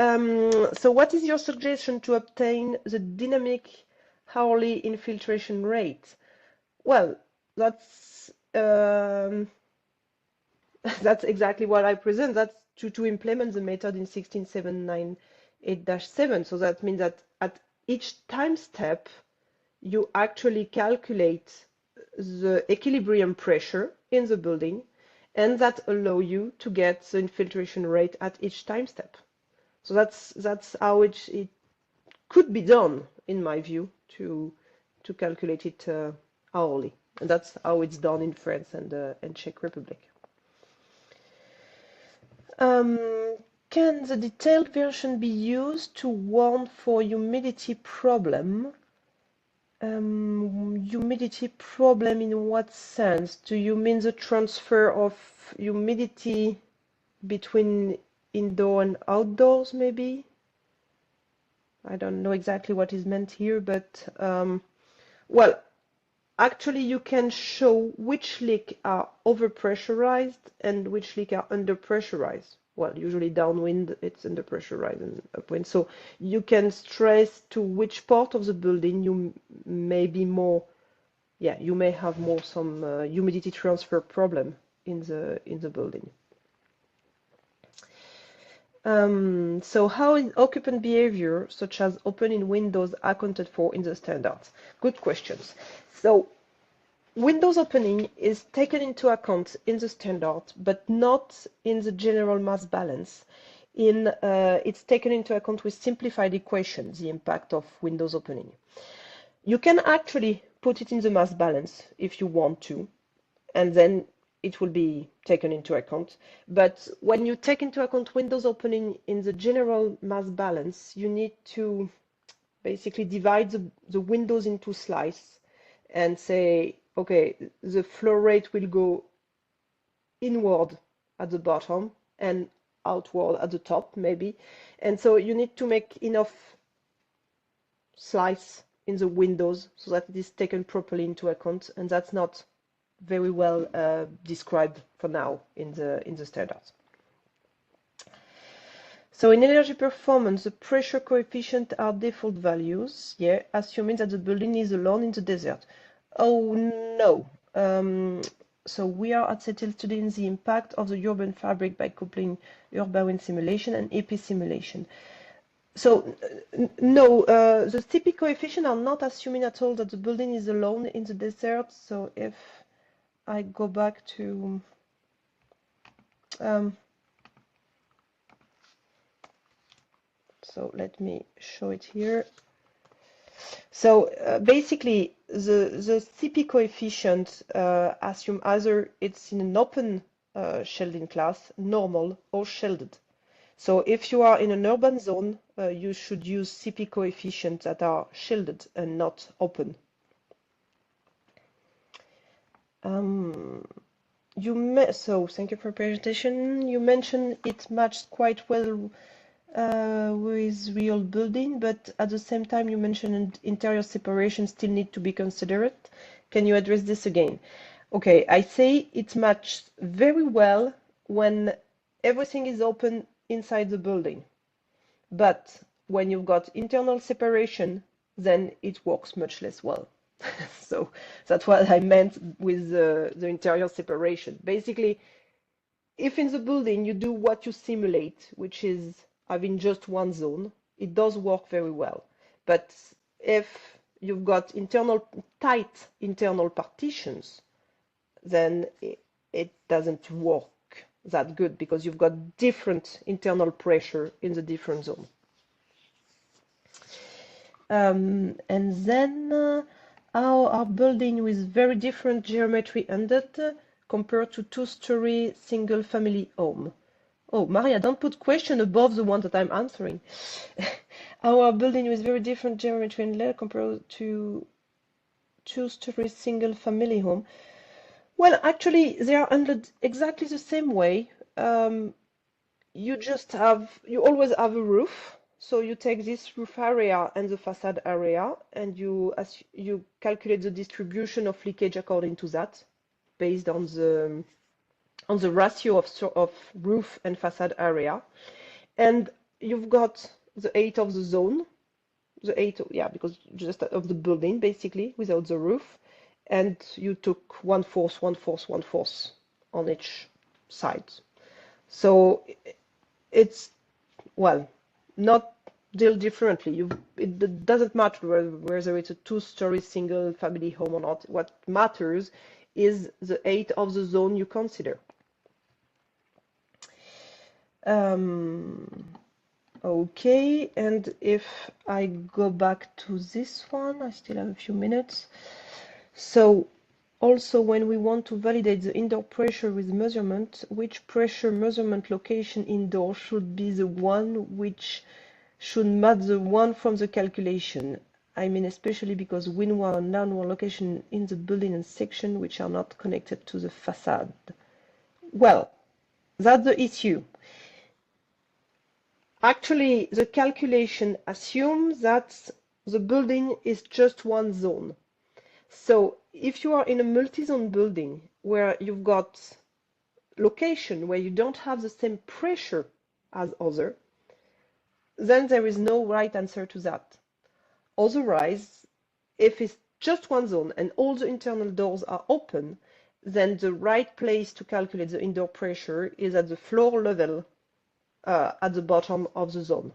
So what is your suggestion to obtain the dynamic hourly infiltration rate? Well, that's that's exactly what I present. That's to implement the method in 16798-7. So that means that at each time step, you actually calculate the equilibrium pressure in the building, and that allow you to get the infiltration rate at each time step. So that's how it could be done, in my view, to calculate it hourly, and that's how it's done in France and Czech Republic. Can the detailed version be used to warn for humidity problem? Humidity problem in what sense? Do you mean the transfer of humidity between indoor and outdoors, maybe? I don't know exactly what is meant here, but well, actually you can show which leaks are overpressurized and which leaks are underpressurized. Well, usually downwind it's underpressurized and upwind. So you can stress to which part of the building you may be more, yeah, you may have more some humidity transfer problem in the building. So how is occupant behavior, such as opening windows, accounted for in the standards? Good questions. So windows opening is taken into account in the standard, but not in the general mass balance. It's taken into account with simplified equations, the impact of windows opening. You can actually put it in the mass balance if you want to, and then it will be taken into account. But when you take into account windows opening in the general mass balance, you need to basically divide the windows into slices and say, okay, the flow rate will go inward at the bottom and outward at the top, maybe. And so you need to make enough slice in the windows so that it is taken properly into account, and that's not very well described for now in the standards. So in energy performance, the pressure coefficient are default values, yeah, assuming that the building is alone in the desert. Oh no. So we are at settled studying the impact of the urban fabric by coupling urban wind simulation and EP simulation. So no, the CP coefficient are not assuming at all that the building is alone in the desert. So if I go back to so let me show it here. So basically the CP coefficient assume either it's in an open shielding class, normal, or shielded. So if you are in an urban zone, you should use CP coefficients that are shielded and not open. So thank you for your presentation. You mentioned it matched quite well with real building, but at the same time you mentioned interior separation still need to be considered. Can you address this again? Okay, I say it matched very well when everything is open inside the building, but when you've got internal separation, then it works much less well. So that's what I meant with the interior separation. Basically, if in the building you do what you simulate, which is having just one zone, it does work very well. But if you've got tight internal partitions, then it doesn't work that good because you've got different internal pressure in the different zone. And then our building with very different geometry ended compared to two-story single-family home. Oh, Maria, don't put question above the one that I'm answering. Our building with very different geometry and layer compared to two-story single-family home. Well, actually, they are ended exactly the same way. You always have a roof. So you take this roof area and the facade area, and you calculate the distribution of leakage according to that, based on the ratio of roof and facade area. And you've got the height of the zone, the height, yeah, because just of the building, basically, without the roof, and you took 1/4, 1/4, 1/4 on each side. So it's, well, not deal differently. It doesn't matter whether it's a two-story single family home or not. What matters is the height of the zone you consider. Okay, and if I go back to this one, I still have a few minutes. So also, when we want to validate the indoor pressure with measurement, which pressure measurement location indoor should be the one which should match the one from the calculation? I mean, especially because wind-wall and downwall location in the building and section which are not connected to the facade. Well, that's the issue. Actually, the calculation assumes that the building is just one zone. So if you are in a multi-zone building where you've got location where you don't have the same pressure as other, then there is no right answer to that. Otherwise, if it's just one zone and all the internal doors are open, then the right place to calculate the indoor pressure is at the floor level at the bottom of the zone.